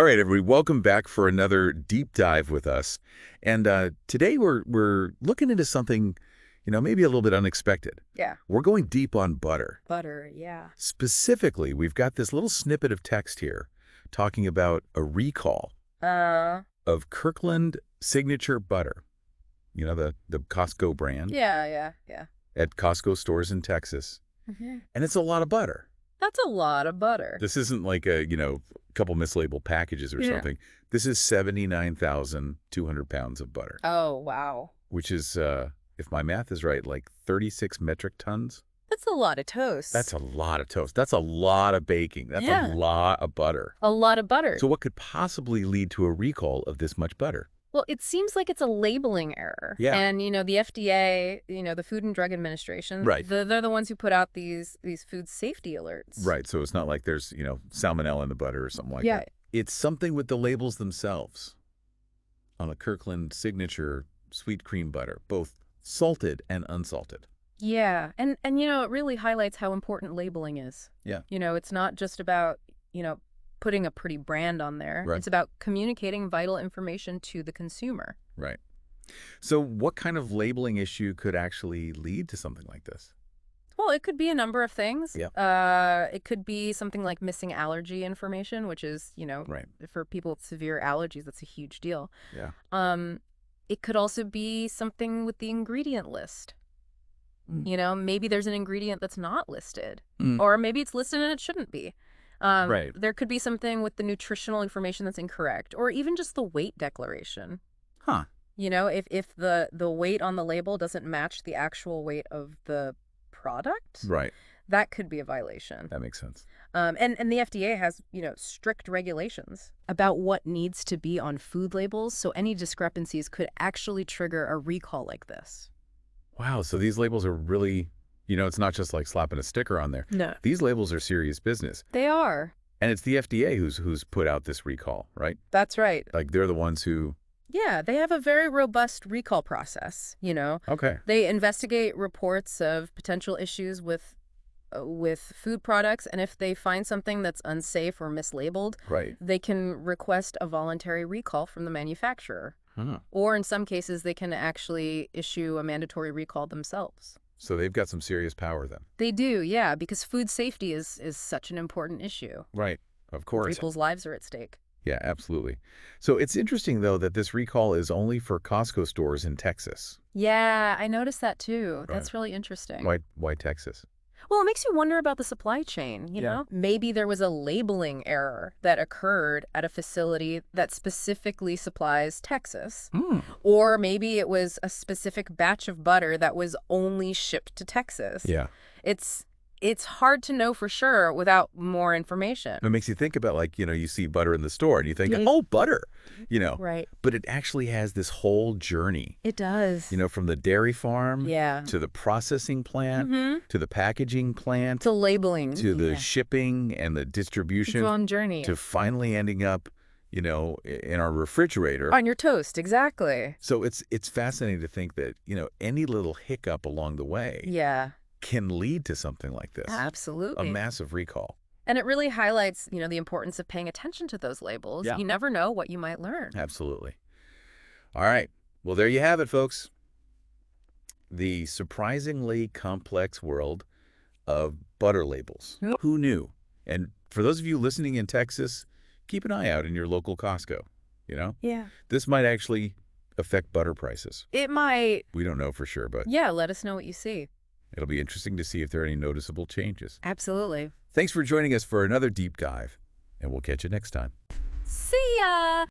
All right, everybody, welcome back for another deep dive with us. And today we're looking into something, maybe a little bit unexpected. Yeah. We're going deep on butter. Butter, yeah. Specifically, we've got this little snippet of text here talking about a recall of Kirkland signature butter. You know, the Costco brand. Yeah. At Costco stores in Texas. Mm-hmm. And it's a lot of butter. That's a lot of butter. This isn't like a, couple mislabeled packages or something. This is 79,200 pounds of butter. Oh, wow. Which is, if my math is right, like 36 metric tons. That's a lot of toast. That's a lot of toast. That's a lot of baking. That's a lot of butter. A lot of butter. So what could possibly lead to a recall of this much butter? Well, it seems like it's a labeling error. Yeah. And, the FDA, the Food and Drug Administration, right. They're the ones who put out these food safety alerts. Right. So it's not like there's, salmonella in the butter or something like that. It's something with the labels themselves on a Kirkland signature sweet cream butter, both salted and unsalted. Yeah. And it really highlights how important labeling is. Yeah. It's not just about, putting a pretty brand on there. Right. It's about communicating vital information to the consumer. Right. So what kind of labeling issue could actually lead to something like this? Well, it could be a number of things. Yeah. It could be something like missing allergy information, which is, right. for people with severe allergies, that's a huge deal. Yeah. It could also be something with the ingredient list. Maybe there's an ingredient that's not listed, or maybe it's listed and it shouldn't be. Right. There could be something with the nutritional information that's incorrect, or even just the weight declaration. Huh. If the weight on the label doesn't match the actual weight of the product, right, that could be a violation. That makes sense. And the FDA has, strict regulations about what needs to be on food labels, so any discrepancies could actually trigger a recall like this. Wow, so these labels are really... it's not just like slapping a sticker on there. No. These labels are serious business. They are. And it's the FDA who's put out this recall, right? That's right. Like they're the ones who... Yeah, they have a very robust recall process, Okay. They investigate reports of potential issues with food products, and if they find something that's unsafe or mislabeled, right, they can request a voluntary recall from the manufacturer. Huh. Or in some cases, they can actually issue a mandatory recall themselves. So they've got some serious power then. They do, yeah, because food safety is such an important issue. Right, of course. People's lives are at stake. Yeah, absolutely. So it's interesting, though, that this recall is only for Costco stores in Texas. Yeah, I noticed that too. Right. That's really interesting. Why Texas? Well, it makes you wonder about the supply chain, you know? Maybe there was a labeling error that occurred at a facility that specifically supplies Texas. Or maybe it was a specific batch of butter that was only shipped to Texas. Yeah. It's hard to know for sure without more information. It makes you think about, like, you see butter in the store and you think, oh, butter, Right. But it actually has this whole journey. It does. From the dairy farm to the processing plant to the packaging plant to labeling to the shipping and the distribution. It's a long journey. To finally ending up, in our refrigerator. On your toast, exactly. So it's fascinating to think that, any little hiccup along the way can lead to something like this. Absolutely. A massive recall. And it really highlights, the importance of paying attention to those labels. Yeah. You never know what you might learn. Absolutely. All right. Well, there you have it, folks. The surprisingly complex world of butter labels. Yep. Who knew? And for those of you listening in Texas, keep an eye out in your local Costco. Yeah. This might actually affect butter prices. It might. We don't know for sure, but Yeah, let us know what you see. it'll be interesting to see if there are any noticeable changes. Absolutely. Thanks for joining us for another deep dive, and we'll catch you next time. See ya!